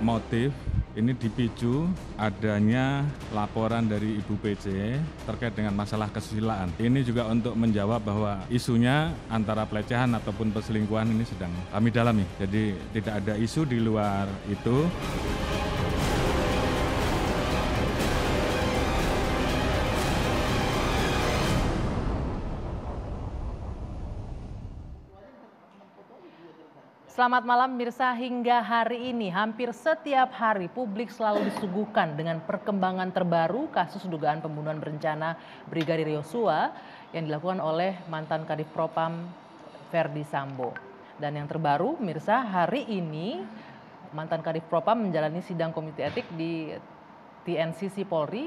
motif ini dipicu adanya laporan dari Ibu PC terkait dengan masalah kesusilaan. Ini juga untuk menjawab bahwa isunya antara pelecehan ataupun perselingkuhan ini sedang kami dalami. Jadi tidak ada isu di luar itu. Selamat malam Mirsa, hingga hari ini hampir setiap hari publik selalu disuguhkan dengan perkembangan terbaru kasus dugaan pembunuhan berencana Brigadir Yosua yang dilakukan oleh mantan Kadif Propam Ferdy Sambo. Dan yang terbaru Mirsa, hari ini mantan Kadif Propam menjalani sidang komite etik di TNCC Polri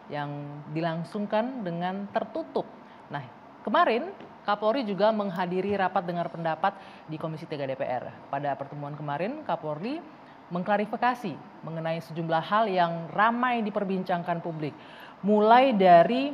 yang dilangsungkan dengan tertutup. Nah, kemarin Kapolri juga menghadiri rapat dengar pendapat di Komisi 3 DPR. Pada pertemuan kemarin, Kapolri mengklarifikasi mengenai sejumlah hal yang ramai diperbincangkan publik. Mulai dari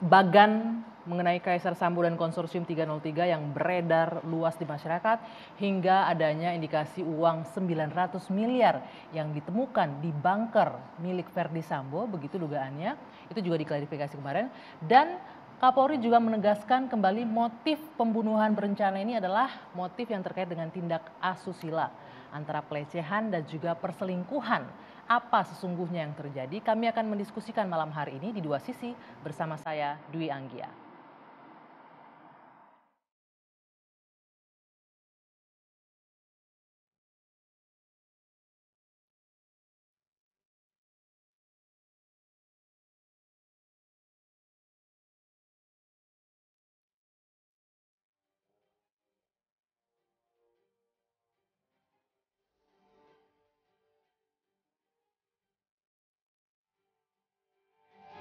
bagan mengenai Kaisar Sambo dan Konsorsium 303 yang beredar luas di masyarakat, hingga adanya indikasi uang 900 miliar yang ditemukan di bunker milik Ferdy Sambo, begitu dugaannya. Itu juga diklarifikasi kemarin. Dan Kapolri juga menegaskan kembali motif pembunuhan berencana ini adalah motif yang terkait dengan tindak asusila antara pelecehan dan juga perselingkuhan. Apa sesungguhnya yang terjadi? Kami akan mendiskusikan malam hari ini di dua sisi bersama saya Dwi Anggia.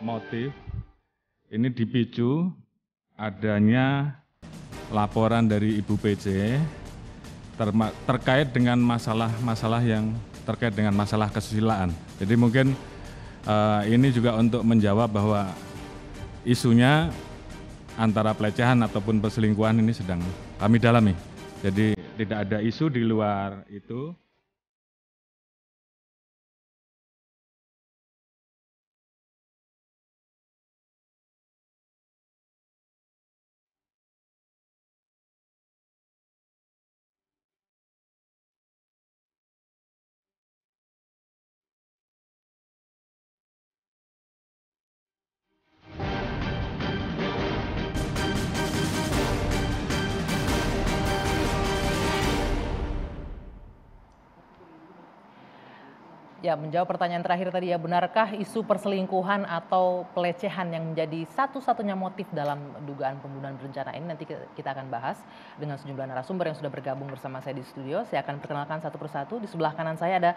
Motif ini dipicu adanya laporan dari Ibu PC terkait dengan masalah yang terkait dengan masalah kesusilaan. Jadi mungkin ini juga untuk menjawab bahwa isunya antara pelecehan ataupun perselingkuhan ini sedang kami dalami. Jadi tidak ada isu di luar itu. Ya, menjawab pertanyaan terakhir tadi ya, benarkah isu perselingkuhan atau pelecehan yang menjadi satu-satunya motif dalam dugaan pembunuhan berencana ini? Nanti kita akan bahas dengan sejumlah narasumber yang sudah bergabung bersama saya di studio. Saya akan perkenalkan satu persatu. Di sebelah kanan saya ada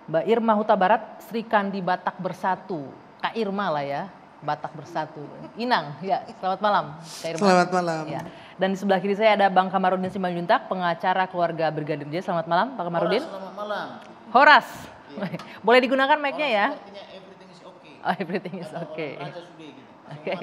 Mbak Irma Huta Barat, Sri Kandi Batak Bersatu. Kak Irma lah ya, Batak Bersatu. Inang, ya, selamat malam Kak Irma. Selamat malam. Ya. Dan di sebelah kiri saya ada Bang Kamarudin Simanjuntak, pengacara keluarga Brigadir J. Selamat malam Pak Kamarudin. Selamat malam. Horas. Boleh digunakan mic-nya ya? Everything is okay. Oh, everything is okay. Raja sudah gitu. Oke.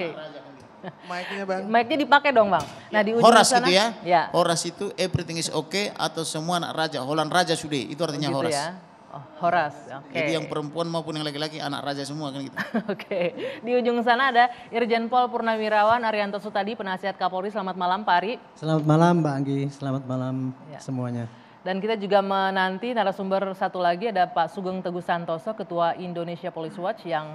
Mic-nya Bang. Mic-nya dipakai dong Bang. Nah di ujung Horas sana, gitu ya? Ya. Horas itu everything is okay atau semua anak raja, Holland raja sudah, itu artinya Gitu Horas. ya. Oh, Horas, oke. Jadi yang perempuan maupun yang laki-laki anak raja semua kan gitu. Oke. Di ujung sana ada Irjen Pol Purnawirawan Arianto Sutadi, penasihat Kapolri. Selamat malam Pak Ari. Selamat malam Mbak Anggi, selamat malam Ya. semuanya. Dan kita juga menanti narasumber satu lagi, ada Pak Sugeng Teguh Santoso, Ketua Indonesia Police Watch yang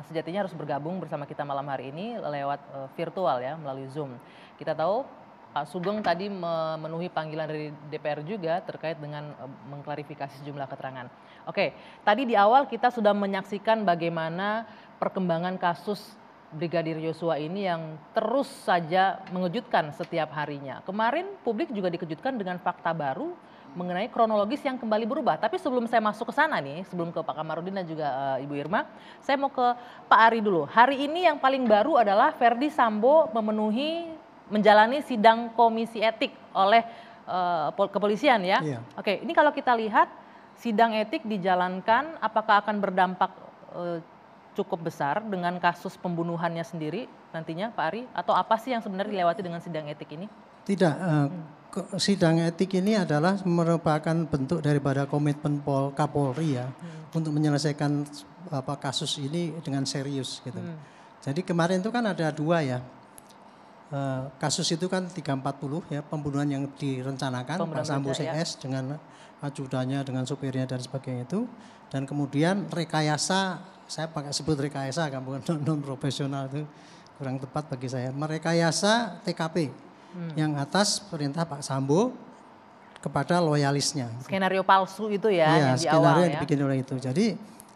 sejatinya harus bergabung bersama kita malam hari ini lewat virtual ya, melalui Zoom. Kita tahu Pak Sugeng tadi memenuhi panggilan dari DPR juga terkait dengan mengklarifikasi sejumlah keterangan. Oke, tadi di awal kita sudah menyaksikan bagaimana perkembangan kasus Brigadir Yosua ini yang terus saja mengejutkan setiap harinya. Kemarin publik juga dikejutkan dengan fakta baru mengenai kronologis yang kembali berubah. Tapi sebelum saya masuk ke sana nih, sebelum ke Pak Kamarudin dan juga Ibu Irma, saya mau ke Pak Ari dulu. Hari ini yang paling baru adalah Ferdy Sambo menjalani sidang komisi etik oleh kepolisian ya. Iya. Oke, ini kalau kita lihat sidang etik dijalankan, apakah akan berdampak cukup besar dengan kasus pembunuhannya sendiri nantinya Pak Ari? Atau apa sih yang sebenarnya dilewati dengan sidang etik ini? Tidak, sidang etik ini adalah merupakan bentuk daripada komitmen Kapolri ya untuk menyelesaikan kasus ini dengan serius gitu. Jadi kemarin itu kan ada dua ya. Kasus itu kan 340 ya, pembunuhan yang direncanakan Pak Sambo CS dengan ajudannya, dengan supirnya dan sebagainya itu. Dan kemudian rekayasa, saya pakai sebut rekayasa kan bukan non profesional itu kurang tepat bagi saya. Merekayasa TKP yang atas perintah Pak Sambo kepada loyalisnya. Skenario palsu itu ya, iya, yang di skenario awal yang dibikin oleh itu. Jadi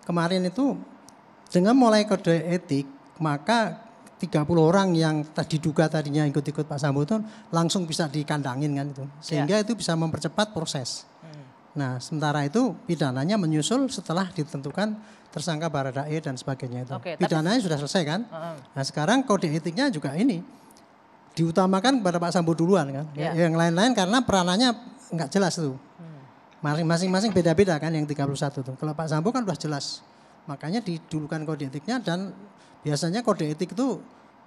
kemarin itu dengan mulai kode etik maka 30 orang yang diduga tadinya ikut-ikut Pak Sambo itu langsung bisa dikandangin kan itu. Sehingga itu bisa mempercepat proses. Nah sementara itu pidananya menyusul setelah ditentukan tersangka Baradae dan sebagainya itu. Pidananya sudah selesai kan. Nah sekarang kode etiknya juga ini diutamakan kepada Pak Sambo duluan kan. Yang lain-lain karena peranannya nggak jelas tuh. Masing-masing beda-beda kan yang 31 tuh. Kalau Pak Sambo kan udah jelas. Makanya didulukan kode etiknya dan biasanya kode etik itu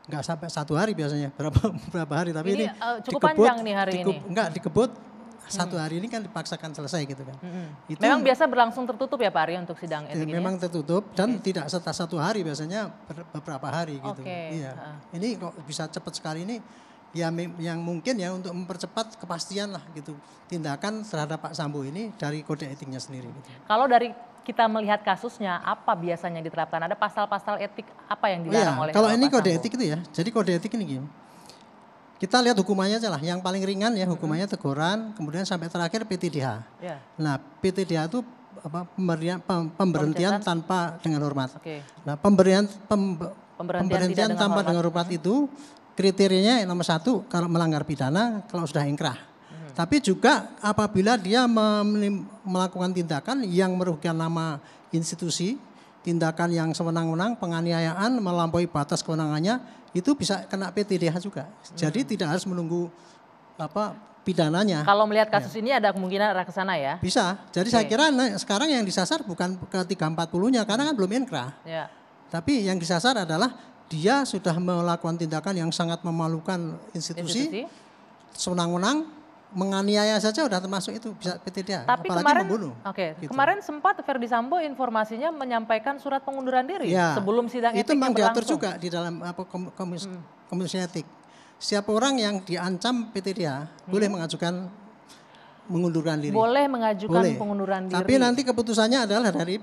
nggak sampai 1 hari biasanya, berapa hari. Tapi ini cukup panjang nih hari ini. Enggak, dikebut 1 hari ini kan dipaksakan selesai gitu kan. Itu, memang biasa berlangsung tertutup ya Pak Ari untuk sidang etik ini? Memang tertutup dan tidak setelah 1 hari biasanya beberapa hari gitu. Iya. Ini kok bisa cepat sekali ini ya yang mungkin ya untuk mempercepat kepastian lah gitu tindakan terhadap Pak Sambo ini dari kode etiknya sendiri gitu. Kalau dari kita melihat kasusnya, apa biasanya diterapkan? Ada pasal-pasal etik apa yang dilarang oleh kalau ini Pak kode Sambo? etik itu ya, jadi kode etik ini gini. Kita lihat hukumannya aja lah, yang paling ringan ya hukumannya teguran, kemudian sampai terakhir PTDH. Nah PTDH itu pemberhentian tanpa dengan hormat. Nah pemberhentian tanpa dengan hormat itu kriterianya yang nomor 1 kalau melanggar pidana, kalau sudah ingkrah. Tapi juga apabila dia melakukan tindakan yang merugikan nama institusi, tindakan yang sewenang-wenang, penganiayaan, melampaui batas kewenangannya, itu bisa kena PTDH juga. Jadi tidak harus menunggu pidananya. Kalau melihat kasus ini ada kemungkinan arah ke sana ya? Bisa. Jadi saya kira sekarang yang disasar bukan ke 340-nya karena kan belum inkrah. Tapi yang disasar adalah dia sudah melakukan tindakan yang sangat memalukan institusi. Sewenang-wenang, menganiaya saja udah termasuk itu bisa PTDH. Tapi apalagi kemarin, membunuh. Gitu. Kemarin sempat Verdi Sambo informasinya menyampaikan surat pengunduran diri sebelum sidang etik itu memang berlangsung. diatur juga di dalam komisi etik. Setiap orang yang diancam PTDH boleh mengajukan mengundurkan diri. Boleh mengajukan pengunduran diri. Tapi nanti keputusannya adalah dari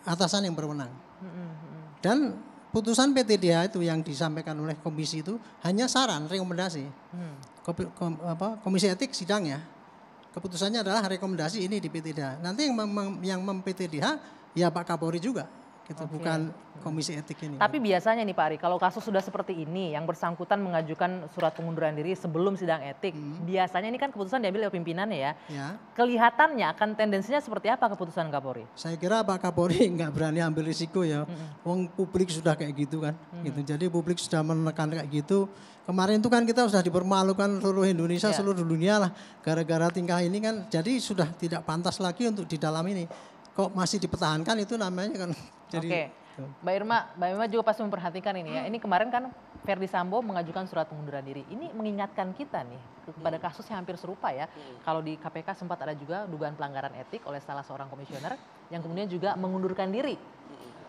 atasan yang berwenang. Dan putusan PTDH itu yang disampaikan oleh komisi itu hanya saran, rekomendasi. Komisi etik sidang ya, keputusannya adalah rekomendasi ini di PTDH. Nanti yang mem-PTDH ya Pak Kapolri juga, gitu, bukan komisi etik ini. Tapi biasanya nih Pak Ari, kalau kasus sudah seperti ini, yang bersangkutan mengajukan surat pengunduran diri sebelum sidang etik, biasanya ini kan keputusan diambil oleh pimpinannya ya. Kelihatannya akan tendensinya seperti apa keputusan Kapolri? Saya kira Pak Kapolri nggak berani ambil risiko ya. Wong publik sudah kayak gitu kan, gitu. Jadi publik sudah menekan kayak gitu. Kemarin itu kan kita sudah dipermalukan seluruh Indonesia, seluruh dunia lah, gara-gara tingkah ini kan. Jadi sudah tidak pantas lagi untuk di dalam ini. Kok masih dipertahankan itu namanya kan. Jadi, Mbak Irma juga pasti memperhatikan ini ya. Ini kemarin kan Verdi Sambo mengajukan surat pengunduran diri. Ini mengingatkan kita nih kepada kasus yang hampir serupa ya. Kalau di KPK sempat ada juga dugaan pelanggaran etik oleh salah seorang komisioner yang kemudian juga mengundurkan diri.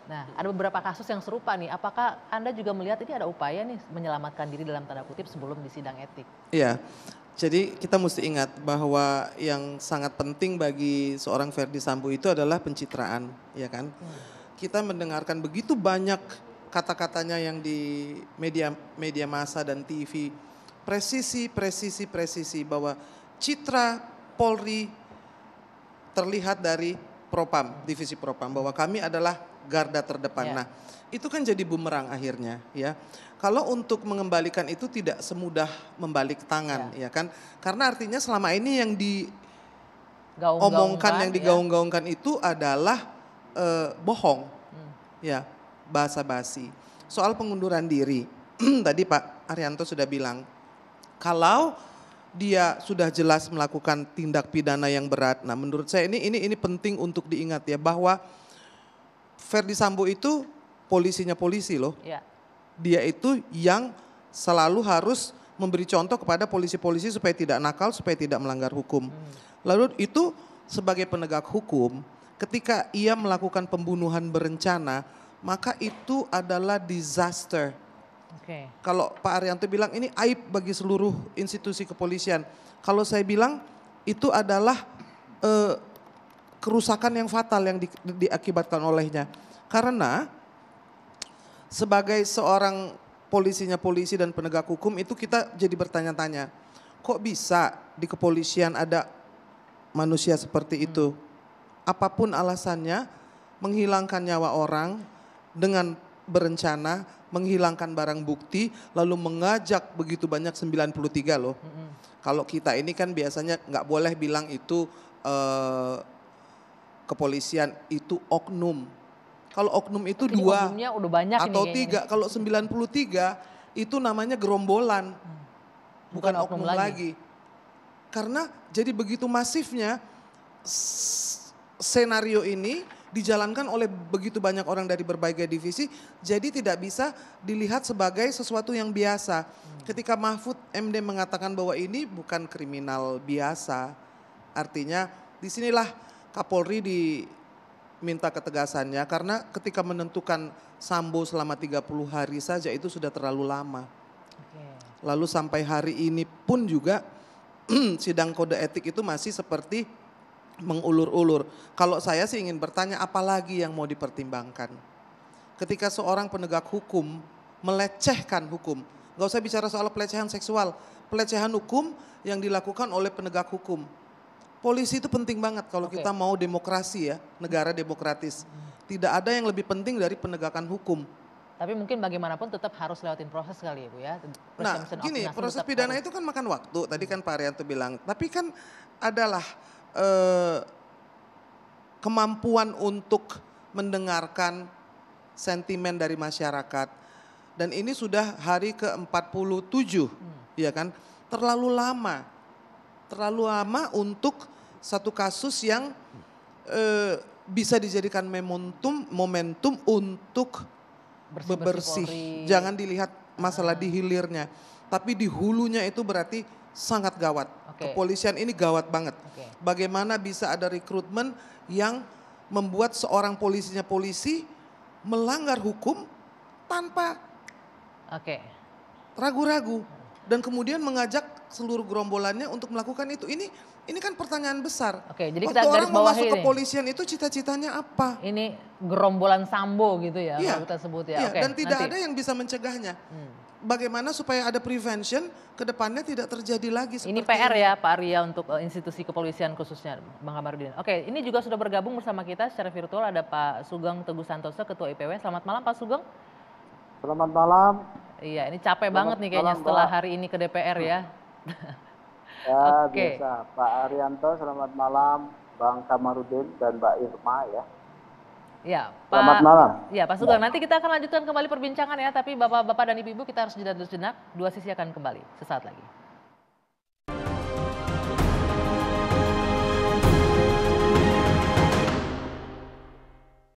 Nah, ada beberapa kasus yang serupa nih. Apakah Anda juga melihat ini ada upaya nih menyelamatkan diri dalam tanda kutip sebelum di sidang etik? Iya. Jadi kita mesti ingat bahwa yang sangat penting bagi seorang Verdi Sambo itu adalah pencitraan, ya kan? Kita mendengarkan begitu banyak kata-katanya yang di media massa dan TV. Presisi bahwa citra Polri terlihat dari Propam, divisi Propam, bahwa kami adalah garda terdepan. Nah, itu kan jadi bumerang akhirnya ya. Kalau untuk mengembalikan itu tidak semudah membalik tangan ya kan. Karena artinya selama ini yang diomongkan, yang digaung-gaungkan itu adalah bohong. Ya, basa-basi. Soal pengunduran diri, tadi Pak Arianto sudah bilang, kalau dia sudah jelas melakukan tindak pidana yang berat. Nah, menurut saya ini penting untuk diingat ya, bahwa Verdi Sambo itu polisinya polisi loh. Dia itu yang selalu harus memberi contoh kepada polisi-polisi supaya tidak nakal, supaya tidak melanggar hukum. Lalu itu sebagai penegak hukum, ketika ia melakukan pembunuhan berencana, maka itu adalah disaster. Kalau Pak Arianto bilang ini aib bagi seluruh institusi kepolisian. Kalau saya bilang itu adalah kerusakan yang fatal yang diakibatkan olehnya. Karena sebagai seorang polisi dan penegak hukum itu kita jadi bertanya-tanya, kok bisa di kepolisian ada manusia seperti itu? Apapun alasannya, menghilangkan nyawa orang dengan berencana, menghilangkan barang bukti, lalu mengajak begitu banyak 93 loh. Kalau kita ini kan biasanya nggak boleh bilang itu kepolisian, itu oknum. Kalau oknum itu ini 2 udah banyak atau ini 3, kalau 93 itu namanya gerombolan, bukan oknum lagi. Karena jadi begitu masifnya senario ini dijalankan oleh begitu banyak orang dari berbagai divisi, jadi tidak bisa dilihat sebagai sesuatu yang biasa. Ketika Mahfud MD mengatakan bahwa ini bukan kriminal biasa, artinya disinilah Kapolri diminta ketegasannya, karena ketika menentukan Sambo selama 30 hari saja itu sudah terlalu lama. Lalu sampai hari ini pun juga sidang kode etik itu masih seperti mengulur-ulur. Kalau saya sih ingin bertanya apa lagi yang mau dipertimbangkan. Ketika seorang penegak hukum melecehkan hukum, gak usah bicara soal pelecehan seksual, pelecehan hukum yang dilakukan oleh penegak hukum. Polisi itu penting banget kalau kita mau demokrasi ya, negara demokratis. Tidak ada yang lebih penting dari penegakan hukum. Tapi mungkin bagaimanapun tetap harus lewatin proses kali ya Bu ya. Nah gini, proses pidana itu kan makan waktu, tadi kan Pak Arianto bilang. Tapi kan adalah kemampuan untuk mendengarkan sentimen dari masyarakat. Dan ini sudah hari ke-47, ya kan? Terlalu lama untuk satu kasus yang bisa dijadikan momentum untuk bebersih. Jangan dilihat masalah di hilirnya, tapi di hulunya itu berarti sangat gawat. Kepolisian ini gawat banget. Bagaimana bisa ada rekrutmen yang membuat seorang polisi melanggar hukum tanpa ragu-ragu dan kemudian mengajak seluruh gerombolannya untuk melakukan itu. Ini kan pertanyaan besar. Jadi waktu kita orang garis mau bawahi masuk ini. kepolisian itu cita-citanya apa? Ini gerombolan Sambo gitu ya, kalau kita sebut ya. Dan tidak ada yang bisa mencegahnya. Bagaimana supaya ada prevention ke depannya tidak terjadi lagi seperti ini PR ya Pak Arya untuk institusi kepolisian khususnya Bang Kamarudin. Ini juga sudah bergabung bersama kita secara virtual ada Pak Sugeng Teguh Santoso Ketua IPW. Selamat malam Pak Sugeng. Selamat malam. Iya, ini capek banget nih kayaknya setelah hari ini ke DPR ya. Ya biasa, Pak Arianto selamat malam, Bang Kamarudin dan Mbak Irma ya. Ya, selamat malam. Ya Pak Sugeng, nanti kita akan lanjutkan kembali perbincangan ya, tapi Bapak-Bapak dan Ibu-Ibu kita harus jeda dulu sejenak, dua sisi akan kembali sesaat lagi.